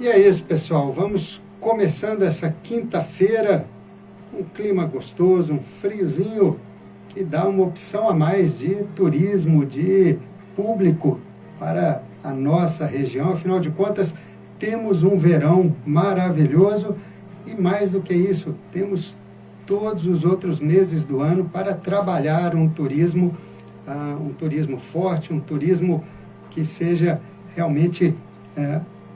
E é isso, pessoal. Vamos começando essa quinta-feira, um clima gostoso, um friozinho que dá uma opção a mais de turismo, de público para a nossa região. Afinal de contas, temos um verão maravilhoso e, mais do que isso, temos todos os outros meses do ano para trabalhar um turismo forte, um turismo que seja realmente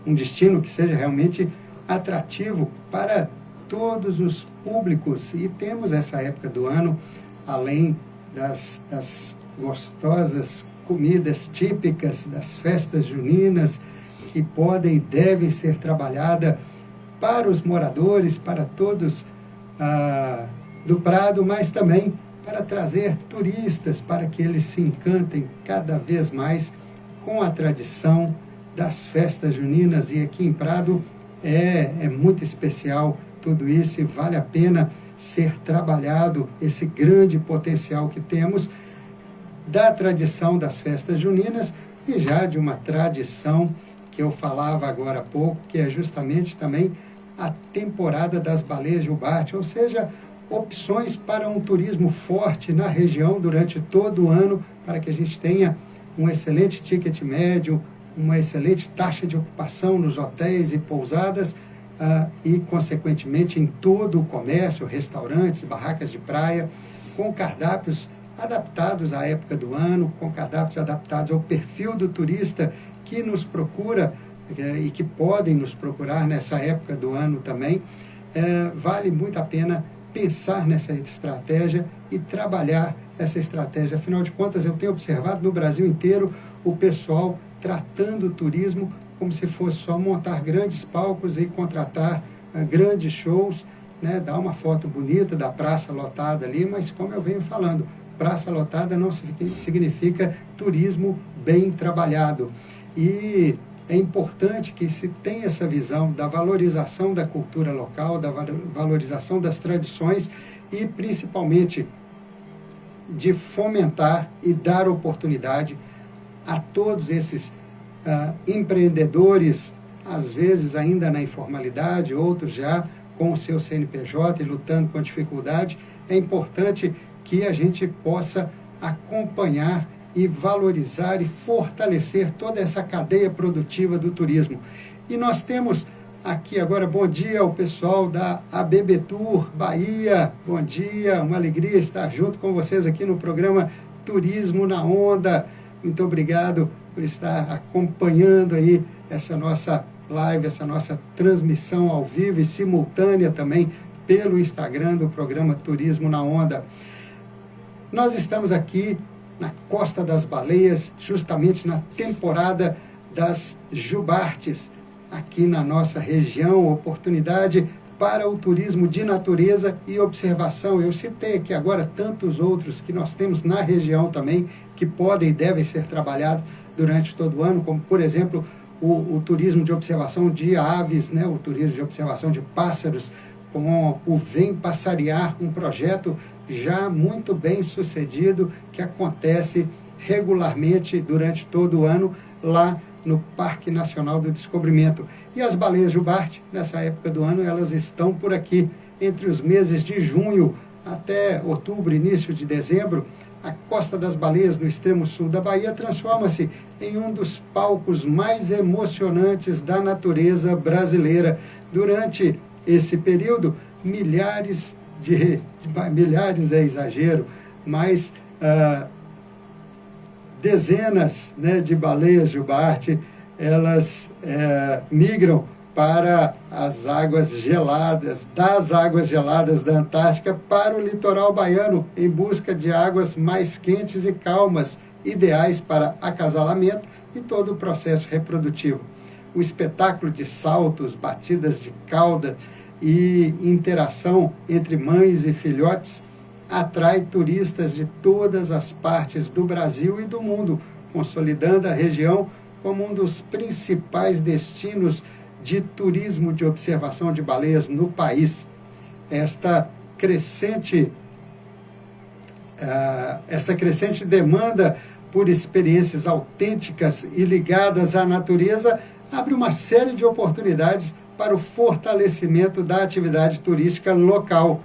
um destino que seja realmente atrativo para todos os públicos. E temos essa época do ano, além das gostosas comidas típicas das festas juninas, que podem e devem ser trabalhadas para os moradores, para todos do Prado, mas também para trazer turistas, para que eles se encantem cada vez mais com a tradição das festas juninas. E aqui em Prado é muito especial tudo isso e vale a pena ser trabalhado esse grande potencial que temos da tradição das festas juninas e já de uma tradição que eu falava agora há pouco, que é justamente também a temporada das baleias jubarte, ou seja, opções para um turismo forte na região durante todo o ano, para que a gente tenha um excelente ticket médio, uma excelente taxa de ocupação nos hotéis e pousadas e, consequentemente, em todo o comércio, restaurantes, barracas de praia, com cardápios adaptados à época do ano, com cardápios adaptados ao perfil do turista que nos procura e que podem nos procurar nessa época do ano também. Vale muito a pena pensar nessa estratégia e trabalhar essa estratégia. Afinal de contas, eu tenho observado no Brasil inteiro o pessoal tratando o turismo como se fosse só montar grandes palcos e contratar grandes shows, né? Dar uma foto bonita da praça lotada ali, mas como eu venho falando, praça lotada não significa turismo bem trabalhado. E é importante que se tenha essa visão da valorização da cultura local, da valorização das tradições e, principalmente, de fomentar e dar oportunidade a todos esses empreendedores, às vezes ainda na informalidade, outros já com o seu CNPJ e lutando com a dificuldade. É importante que a gente possa acompanhar e valorizar e fortalecer toda essa cadeia produtiva do turismo. E nós temos aqui agora, bom dia ao pessoal da ABB Tour Bahia, bom dia, uma alegria estar junto com vocês aqui no programa Turismo na Onda. Muito obrigado por estar acompanhando aí essa nossa live, essa nossa transmissão ao vivo e simultânea também pelo Instagram do programa Turismo na Onda. Nós estamos aqui na Costa das Baleias, justamente na temporada das jubartes, aqui na nossa região, oportunidade para o turismo de natureza e observação. Eu citei aqui agora tantos outros que nós temos na região também, que podem e devem ser trabalhados durante todo o ano, como, por exemplo, o turismo de observação de aves, né? O turismo de observação de pássaros, com o Vem Passariar, um projeto já muito bem sucedido, que acontece regularmente durante todo o ano lá no Parque Nacional do Descobrimento. E as baleias jubarte, nessa época do ano, elas estão por aqui, entre os meses de junho até outubro, início de dezembro. A Costa das Baleias, no extremo sul da Bahia, transforma-se em um dos palcos mais emocionantes da natureza brasileira. Durante esse período, milhares é exagero, mas dezenas, né, de baleias jubarte, elas migram para as águas geladas, das águas geladas da Antártica para o litoral baiano, em busca de águas mais quentes e calmas, ideais para acasalamento e todo o processo reprodutivo. O espetáculo de saltos, batidas de cauda e interação entre mães e filhotes atrai turistas de todas as partes do Brasil e do mundo, consolidando a região como um dos principais destinos de turismo de observação de baleias no país. Esta crescente demanda por experiências autênticas e ligadas à natureza abre uma série de oportunidades para o fortalecimento da atividade turística local.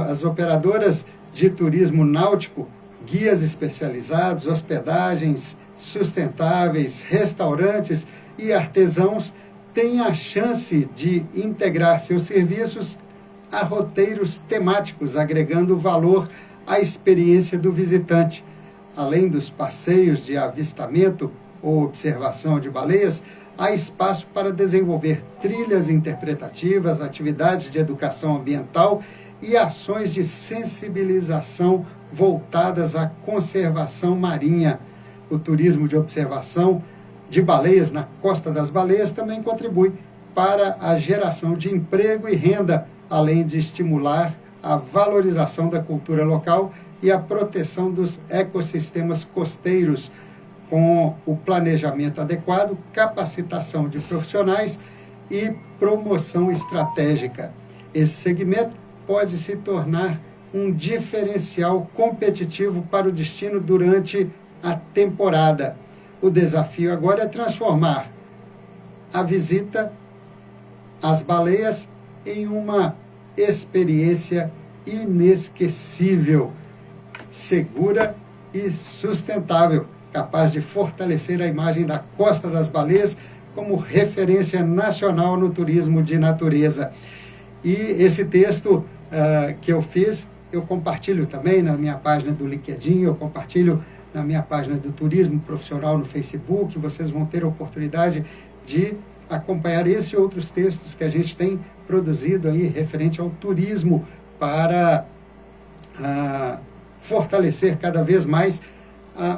As operadoras de turismo náutico, guias especializados, hospedagens sustentáveis, restaurantes e artesãos têm a chance de integrar seus serviços a roteiros temáticos, agregando valor à experiência do visitante. Além dos passeios de avistamento ou observação de baleias, há espaço para desenvolver trilhas interpretativas, atividades de educação ambiental e ações de sensibilização voltadas à conservação marinha. O turismo de observação de baleias na Costa das Baleias também contribui para a geração de emprego e renda, além de estimular a valorização da cultura local e a proteção dos ecossistemas costeiros, com o planejamento adequado, capacitação de profissionais e promoção estratégica. Esse segmento pode se tornar um diferencial competitivo para o destino durante a temporada. O desafio agora é transformar a visita às baleias em uma experiência inesquecível, segura e sustentável, capaz de fortalecer a imagem da Costa das Baleias como referência nacional no turismo de natureza. E esse texto que eu fiz, eu compartilho também na minha página do LinkedIn, eu compartilho na minha página do Turismo Profissional no Facebook. Vocês vão ter a oportunidade de acompanhar esse e outros textos que a gente tem produzido aí referente ao turismo para fortalecer cada vez mais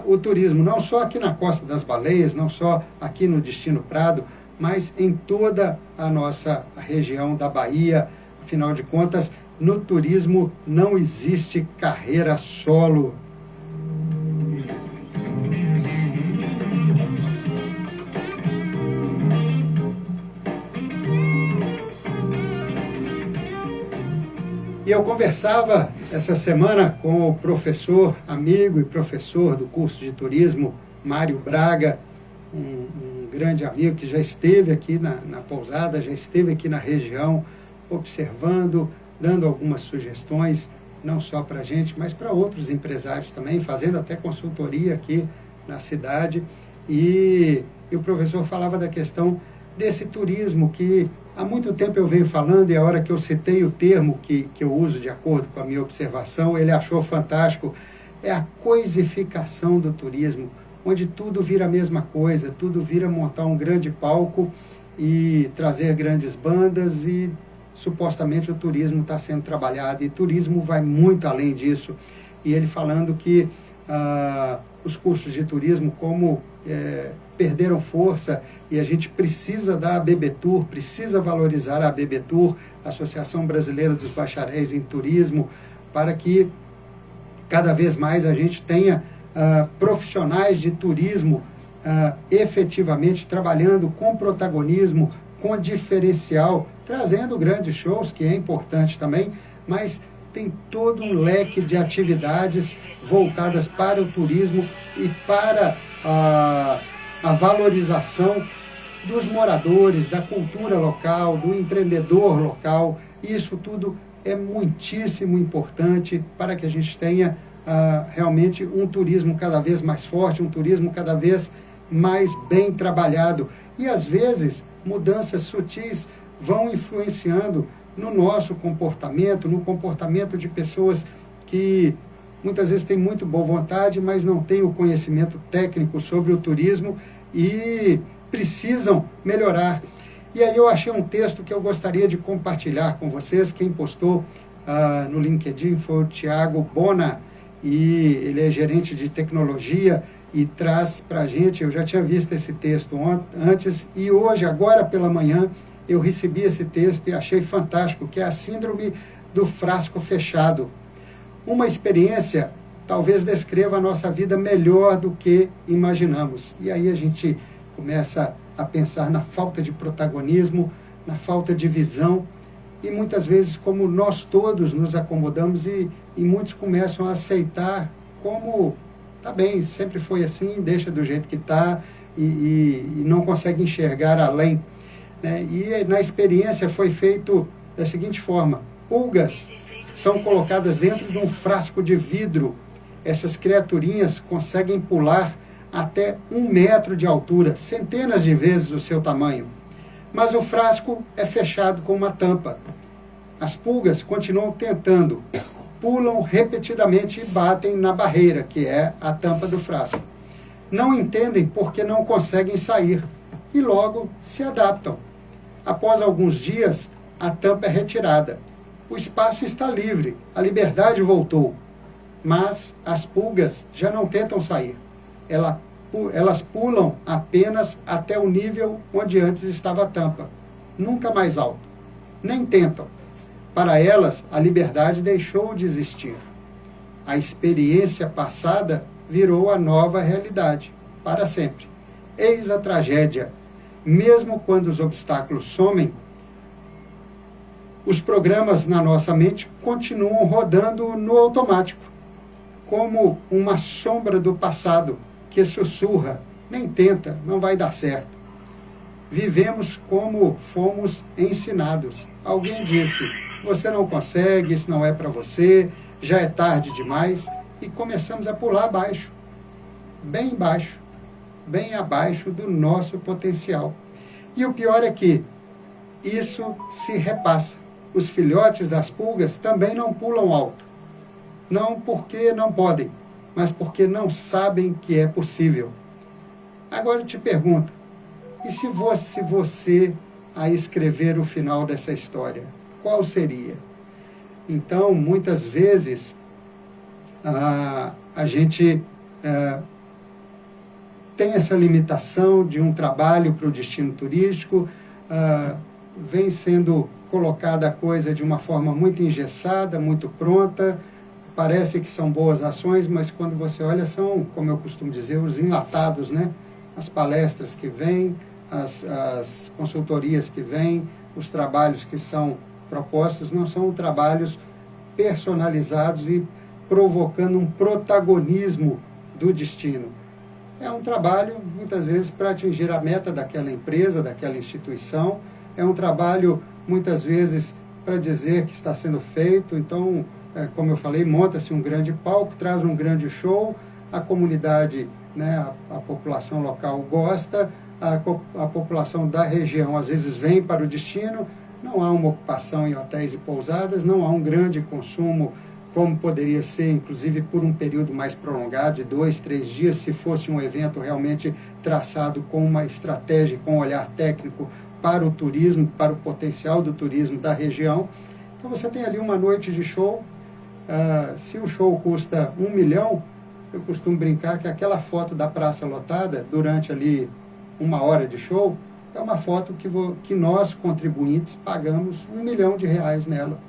o turismo, não só aqui na Costa das Baleias, não só aqui no Destino Prado, mas em toda a nossa região da Bahia. Afinal de contas, no turismo não existe carreira solo. E eu conversava essa semana com o professor, amigo e professor do curso de turismo, Mário Braga, um grande amigo que já esteve aqui na pousada, já esteve aqui na região, observando, dando algumas sugestões, não só para a gente, mas para outros empresários também, fazendo até consultoria aqui na cidade. E o professor falava da questão desse turismo que há muito tempo eu venho falando, e a hora que eu citei o termo que eu uso de acordo com a minha observação, ele achou fantástico, é a coisificação do turismo, onde tudo vira a mesma coisa, tudo vira montar um grande palco e trazer grandes bandas, e supostamente o turismo está sendo trabalhado, e turismo vai muito além disso. E ele falando que os cursos de turismo, como perderam força, e a gente precisa da ABB Tour, precisa valorizar a ABB Tour, Associação Brasileira dos Bacharéis em Turismo, para que cada vez mais a gente tenha profissionais de turismo efetivamente trabalhando com protagonismo, com diferencial, trazendo grandes shows, que é importante também, mas tem todo um leque de atividades voltadas para o turismo e para a valorização dos moradores, da cultura local, do empreendedor local. Isso tudo é muitíssimo importante para que a gente tenha realmente um turismo cada vez mais forte, um turismo cada vez mais bem trabalhado. E às vezes mudanças sutis vão influenciando no nosso comportamento, no comportamento de pessoas que muitas vezes têm muito boa vontade, mas não têm o conhecimento técnico sobre o turismo e precisam melhorar. E aí eu achei um texto que eu gostaria de compartilhar com vocês. Quem postou no LinkedIn foi o Thiago Bona, e ele é gerente de tecnologia e traz para a gente, eu já tinha visto esse texto antes, e hoje, agora pela manhã, eu recebi esse texto e achei fantástico, que é a síndrome do frasco fechado. Uma experiência talvez descreva a nossa vida melhor do que imaginamos. E aí a gente começa a pensar na falta de protagonismo, na falta de visão, e muitas vezes como nós todos nos acomodamos e muitos começam a aceitar como, tá bem, sempre foi assim, deixa do jeito que está, e não consegue enxergar além, né? E na experiência foi feito da seguinte forma: pulgas são colocadas dentro de um frasco de vidro. Essas criaturinhas conseguem pular até 1 metro de altura, centenas de vezes o seu tamanho. Mas o frasco é fechado com uma tampa. As pulgas continuam tentando, pulam repetidamente e batem na barreira, que é a tampa do frasco. Não entendem porque não conseguem sair e logo se adaptam. Após alguns dias, a tampa é retirada. O espaço está livre, a liberdade voltou. Mas as pulgas já não tentam sair. Elas pulam apenas até o nível onde antes estava a tampa, nunca mais alto. Nem tentam. Para elas, a liberdade deixou de existir. A experiência passada virou a nova realidade, para sempre. Eis a tragédia. Mesmo quando os obstáculos somem, os programas na nossa mente continuam rodando no automático, como uma sombra do passado que sussurra: nem tenta, não vai dar certo. Vivemos como fomos ensinados. Alguém disse: você não consegue, isso não é para você, já é tarde demais, e começamos a pular abaixo, bem baixo, bem abaixo do nosso potencial. E o pior é que isso se repassa. Os filhotes das pulgas também não pulam alto. Não porque não podem, mas porque não sabem que é possível. Agora eu te pergunto, e se fosse você a escrever o final dessa história? Qual seria? Então, muitas vezes, a gente tem essa limitação de um trabalho para o destino turístico, vem sendo colocada a coisa de uma forma muito engessada, muito pronta. Parece que são boas ações, mas quando você olha, são, como eu costumo dizer, os enlatados, né? As palestras que vêm, as consultorias que vêm, os trabalhos que são propostos, não são trabalhos personalizados e provocando um protagonismo do destino. É um trabalho, muitas vezes, para atingir a meta daquela empresa, daquela instituição. É um trabalho, muitas vezes, para dizer que está sendo feito. Então, como eu falei, monta-se um grande palco, traz um grande show, a comunidade, né, a população local gosta, a população da região às vezes vem para o destino, não há uma ocupação em hotéis e pousadas, não há um grande consumo como poderia ser, inclusive por um período mais prolongado, de 2, 3 dias, se fosse um evento realmente traçado com uma estratégia, com um olhar técnico para o turismo, para o potencial do turismo da região. Então você tem ali uma noite de show. Se o show custa 1 milhão, eu costumo brincar que aquela foto da praça lotada, durante ali 1 hora de show, é uma foto que nós, contribuintes, pagamos R$1 milhão nela.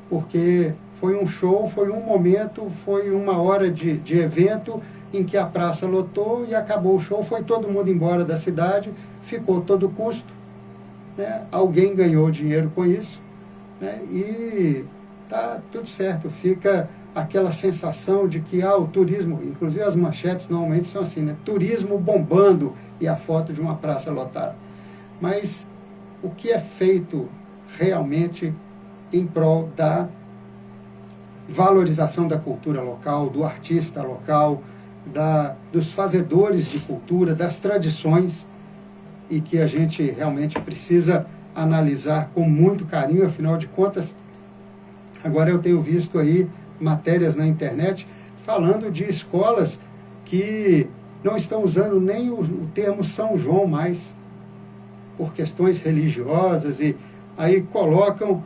Porque foi um show, foi um momento, foi 1 hora de evento em que a praça lotou e acabou o show, foi todo mundo embora da cidade, ficou todo o custo, né? Alguém ganhou dinheiro com isso, né? E tá tudo certo, fica aquela sensação de que o turismo, inclusive as manchetes normalmente são assim, né? Turismo bombando e a foto de uma praça lotada. Mas o que é feito realmente em prol da valorização da cultura local, do artista local, dos fazedores de cultura, das tradições, e que a gente realmente precisa analisar com muito carinho, afinal de contas, agora eu tenho visto aí matérias na internet falando de escolas que não estão usando nem o termo São João mais, por questões religiosas, e aí colocam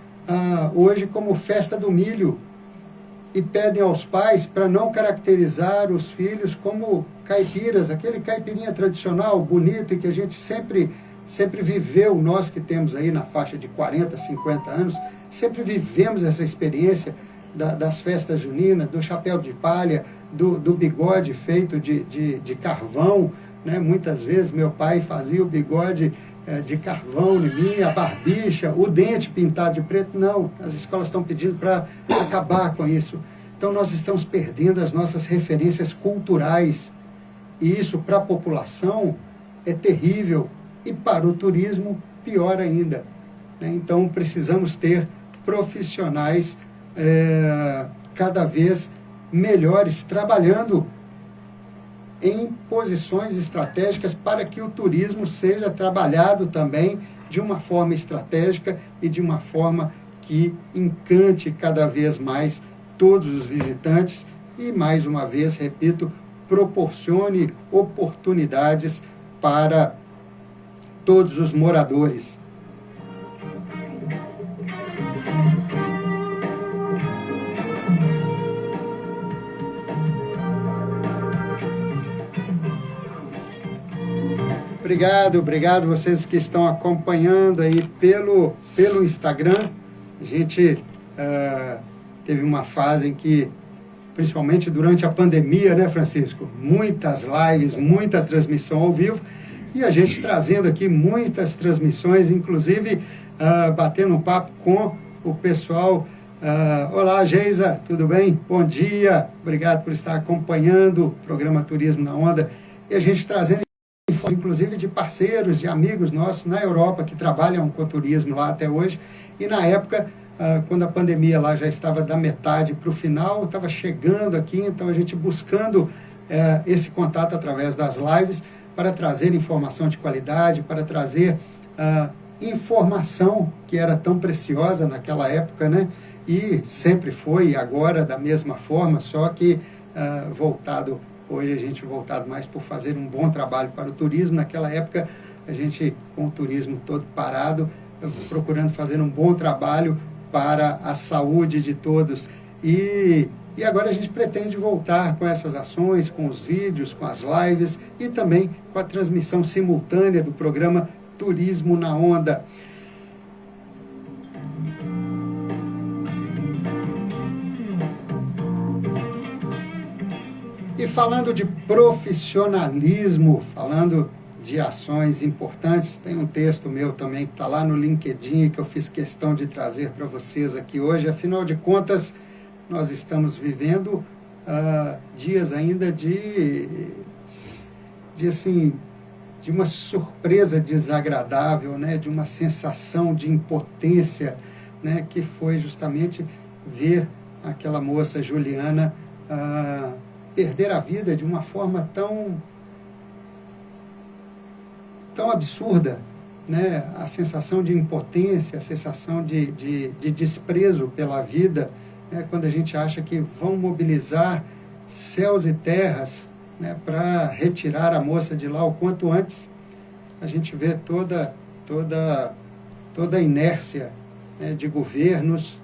hoje como festa do milho, e pedem aos pais para não caracterizar os filhos como caipiras, aquele caipirinha tradicional, bonito, e que a gente sempre viveu, nós que temos aí na faixa de 40, 50 anos, sempre vivemos essa experiência das festas juninas, do chapéu de palha, do bigode feito de carvão, né? Muitas vezes meu pai fazia o bigode de carvão em mim, a barbicha, o dente pintado de preto. Não, as escolas estão pedindo para acabar com isso. Então nós estamos perdendo as nossas referências culturais, e isso para a população é terrível, e para o turismo, pior ainda, né? Então, precisamos ter profissionais cada vez melhores, trabalhando em posições estratégicas para que o turismo seja trabalhado também de uma forma estratégica e de uma forma que encante cada vez mais todos os visitantes e, mais uma vez, repito, proporcione oportunidades para todos os moradores. Obrigado vocês que estão acompanhando aí pelo Instagram. A gente teve uma fase em que, principalmente durante a pandemia, né, Francisco? Muitas lives, muita transmissão ao vivo, e a gente trazendo aqui muitas transmissões, inclusive batendo um papo com o pessoal. Olá, Geisa, tudo bem? Bom dia, obrigado por estar acompanhando o programa Turismo na Onda, e a gente trazendo inclusive de parceiros, de amigos nossos na Europa que trabalham com turismo lá até hoje, e na época, quando a pandemia lá já estava da metade para o final, estava chegando aqui, então a gente buscando esse contato através das lives para trazer informação de qualidade, para trazer informação que era tão preciosa naquela época, né? E sempre foi, agora da mesma forma, só que hoje a gente voltado mais por fazer um bom trabalho para o turismo. Naquela época, a gente, com o turismo todo parado, procurando fazer um bom trabalho para a saúde de todos. E agora a gente pretende voltar com essas ações, com os vídeos, com as lives e também com a transmissão simultânea do programa Turismo na Onda. E falando de profissionalismo, falando de ações importantes, tem um texto meu também que está lá no LinkedIn, que eu fiz questão de trazer para vocês aqui hoje. Afinal de contas, nós estamos vivendo dias ainda de uma surpresa desagradável, né? De uma sensação de impotência, né? Que foi justamente ver aquela moça Juliana perder a vida de uma forma tão absurda, né? A sensação de impotência, a sensação de desprezo pela vida, né? Quando a gente acha que vão mobilizar céus e terras, né, para retirar a moça de lá o quanto antes, a gente vê toda a inércia, né, de governos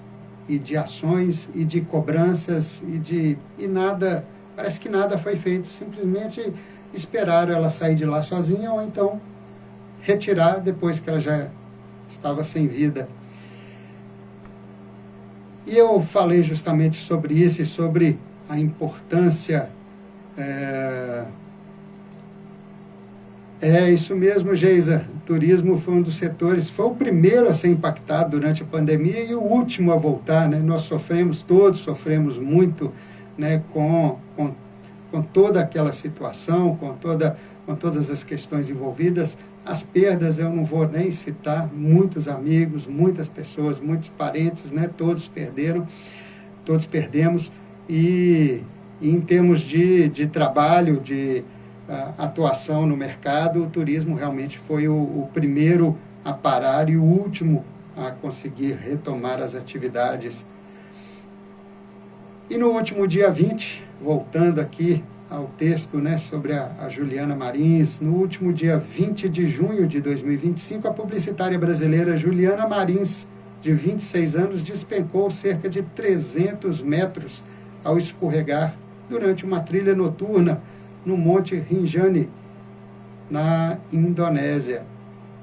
e de ações e de cobranças e nada. Parece que nada foi feito, simplesmente esperaram ela sair de lá sozinha ou então retirar depois que ela já estava sem vida. E eu falei justamente sobre isso e sobre a importância. Isso mesmo, Geisa. O turismo foi um dos setores, foi o primeiro a ser impactado durante a pandemia e o último a voltar, né? Nós todos sofremos muito, né, com toda aquela situação, com todas as questões envolvidas. As perdas, eu não vou nem citar, muitos amigos, muitas pessoas, muitos parentes, né, todos perdemos, e em termos de trabalho, de atuação no mercado, o turismo realmente foi o primeiro a parar e o último a conseguir retomar as atividades. E no último dia 20, voltando aqui ao texto, né, sobre a Juliana Marins, no último dia 20 de junho de 2025, a publicitária brasileira Juliana Marins, de 26 anos, despencou cerca de 300 metros ao escorregar durante uma trilha noturna no Monte Rinjani, na Indonésia.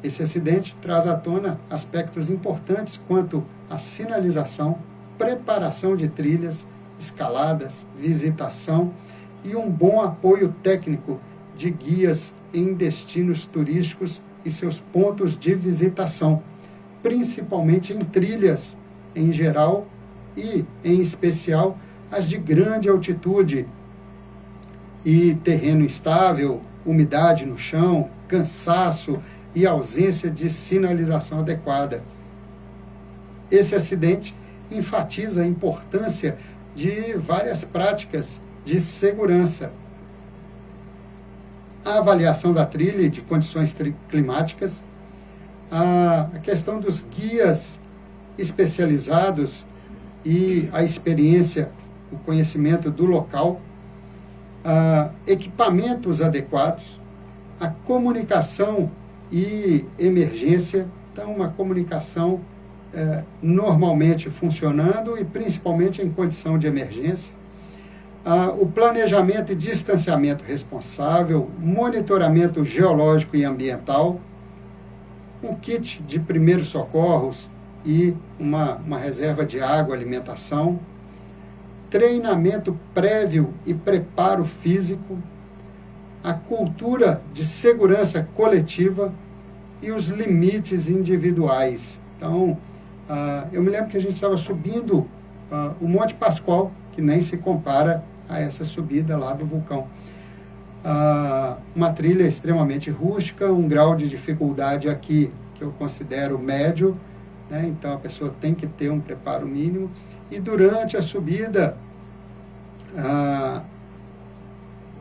Esse acidente traz à tona aspectos importantes quanto à sinalização, preparação de trilhas, escaladas, visitação e um bom apoio técnico de guias em destinos turísticos e seus pontos de visitação, principalmente em trilhas em geral e, em especial, as de grande altitude e terreno instável, umidade no chão, cansaço e ausência de sinalização adequada. Esse acidente enfatiza a importância de várias práticas de segurança. A avaliação da trilha e de condições climáticas, a questão dos guias especializados e a experiência, o conhecimento do local, equipamentos adequados, a comunicação e emergência, então uma comunicação normalmente funcionando e principalmente em condição de emergência, o planejamento e distanciamento responsável, monitoramento geológico e ambiental, um kit de primeiros socorros e uma reserva de água, alimentação, treinamento prévio e preparo físico, a cultura de segurança coletiva e os limites individuais. Então, eu me lembro que a gente estava subindo o Monte Pascoal, que nem se compara a essa subida lá do vulcão. Uma trilha extremamente rústica, um grau de dificuldade aqui que eu considero médio, né? Então a pessoa tem que ter um preparo mínimo. E durante a subida,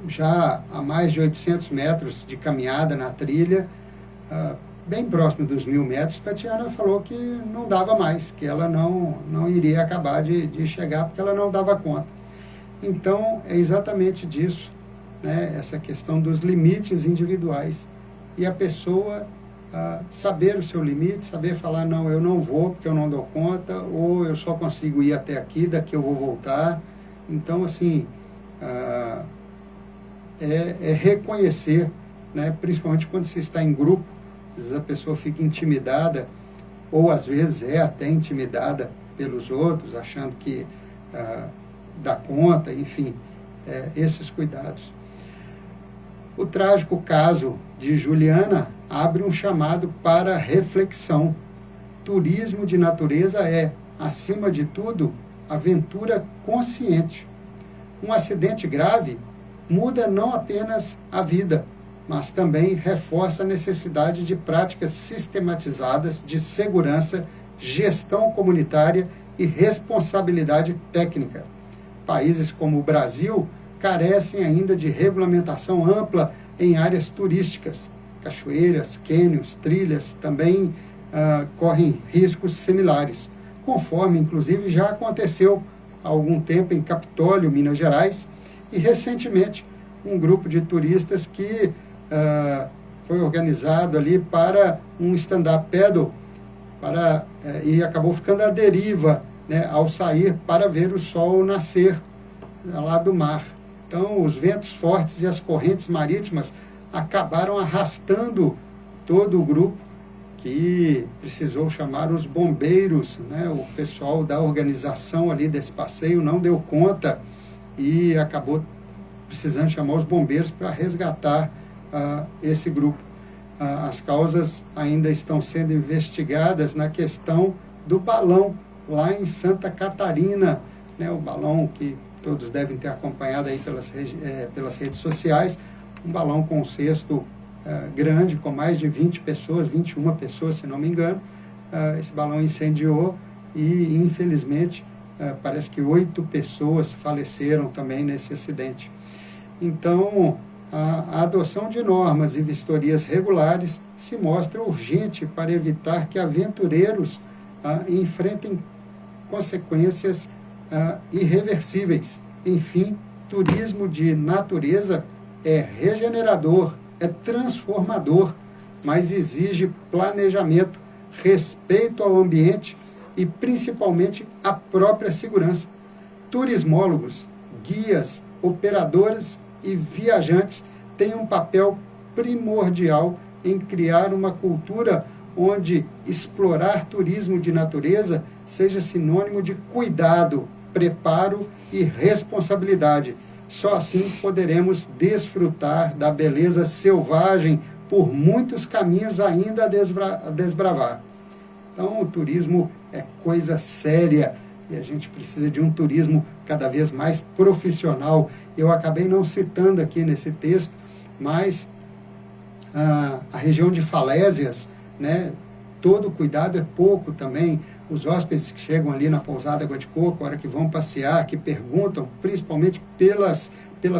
já a mais de 800 metros de caminhada na trilha, bem próximo dos 1.000 metros, Tatiana falou que não dava mais, que ela não iria acabar de chegar, porque ela não dava conta. Então, é exatamente disso, né, essa questão dos limites individuais. E a pessoa saber o seu limite, saber falar, não, eu não vou porque eu não dou conta, ou eu só consigo ir até aqui, daqui eu vou voltar. Então, assim, é reconhecer, né, principalmente quando se está em grupo, às vezes a pessoa fica intimidada, ou às vezes é até intimidada pelos outros, achando que dá conta, enfim, esses cuidados. O trágico caso de Juliana abre um chamado para reflexão. Turismo de natureza é, acima de tudo, aventura consciente. Um acidente grave muda não apenas a vida, mas também reforça a necessidade de práticas sistematizadas de segurança, gestão comunitária e responsabilidade técnica. Países como o Brasil carecem ainda de regulamentação ampla em áreas turísticas. Cachoeiras, cânions, trilhas também correm riscos similares, conforme inclusive já aconteceu há algum tempo em Capitólio, Minas Gerais, e recentemente um grupo de turistas que foi organizado ali para um stand-up paddle e acabou ficando à deriva, né, ao sair para ver o sol nascer lá do mar. Então, os ventos fortes e as correntes marítimas acabaram arrastando todo o grupo, que precisou chamar os bombeiros, né, o pessoal da organização ali desse passeio não deu conta e acabou precisando chamar os bombeiros para resgatar esse grupo. As causas ainda estão sendo investigadas na questão do balão lá em Santa Catarina, né, o balão que todos devem ter acompanhado aí pelas redes sociais, um balão com um cesto grande, com mais de 20 pessoas, 21 pessoas, se não me engano. Esse balão incendiou e, infelizmente, parece que 8 pessoas faleceram também nesse acidente. Então, a adoção de normas e vistorias regulares se mostra urgente para evitar que aventureiros enfrentem consequências irreversíveis. Enfim, turismo de natureza é regenerador, é transformador, mas exige planejamento, respeito ao ambiente e, principalmente, a própria segurança. Turismólogos, guias, operadores e viajantes têm um papel primordial em criar uma cultura onde explorar turismo de natureza seja sinônimo de cuidado, preparo e responsabilidade. Só assim poderemos desfrutar da beleza selvagem por muitos caminhos ainda a desbravar. Então, o turismo é coisa séria e a gente precisa de um turismo cada vez mais profissional. Eu acabei não citando aqui nesse texto, mas A região de falésias, né? Todo cuidado é pouco também. Os hóspedes que chegam ali na pousada Água de Coco, a hora que vão passear, que perguntam, principalmente pelas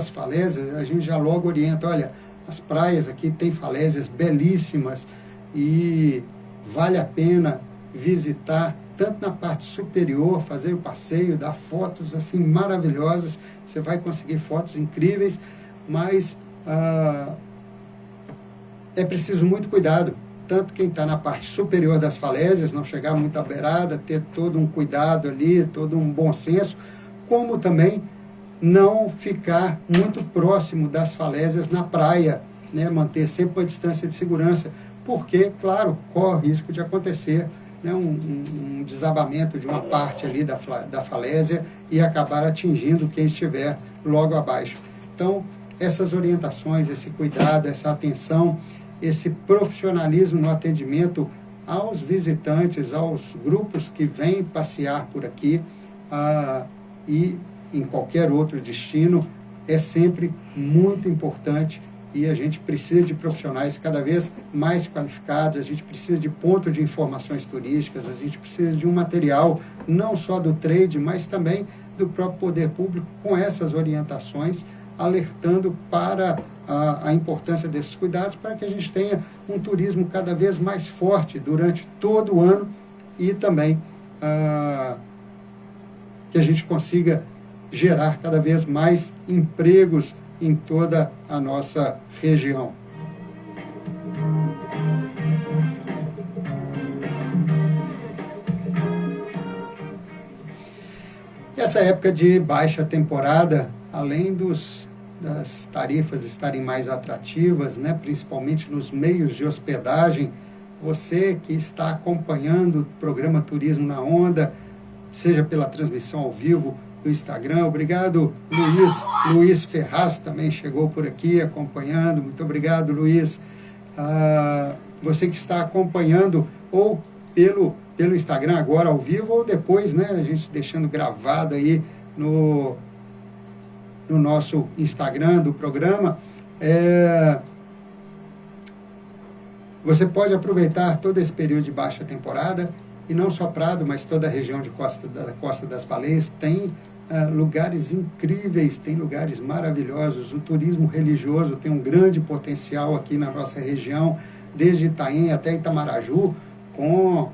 falésias, a gente já logo orienta, olha, as praias aqui têm falésias belíssimas e vale a pena visitar, tanto na parte superior, fazer o passeio, dar fotos assim maravilhosas, você vai conseguir fotos incríveis, mas é preciso muito cuidado, tanto quem está na parte superior das falésias, não chegar muito à beirada, ter todo um cuidado ali, todo um bom senso, como também não ficar muito próximo das falésias na praia, né? Manter sempre uma distância de segurança, porque, claro, corre risco de acontecer, né? um desabamento de uma parte ali da falésia e acabar atingindo quem estiver logo abaixo. Então, essas orientações, esse cuidado, essa atenção, esse profissionalismo no atendimento aos visitantes, aos grupos que vêm passear por aqui e em qualquer outro destino, é sempre muito importante e a gente precisa de profissionais cada vez mais qualificados, a gente precisa de ponto de informações turísticas, a gente precisa de um material não só do trade, mas também do próprio poder público com essas orientações, alertando para a importância desses cuidados para que a gente tenha um turismo cada vez mais forte durante todo o ano e também que a gente consiga gerar cada vez mais empregos em toda a nossa região. Essa época de baixa temporada, além das tarifas estarem mais atrativas, né, principalmente nos meios de hospedagem, você que está acompanhando o programa Turismo na Onda, seja pela transmissão ao vivo no Instagram, obrigado Luiz Ferraz também chegou por aqui acompanhando, muito obrigado Luiz. Você que está acompanhando ou pelo Instagram agora ao vivo ou depois, né, a gente deixando gravado aí no nosso Instagram do programa, você pode aproveitar todo esse período de baixa temporada, e não só Prado, mas toda a região da Costa das Baleias tem lugares incríveis, tem lugares maravilhosos, o turismo religioso tem um grande potencial aqui na nossa região, desde Itaém até Itamaraju, com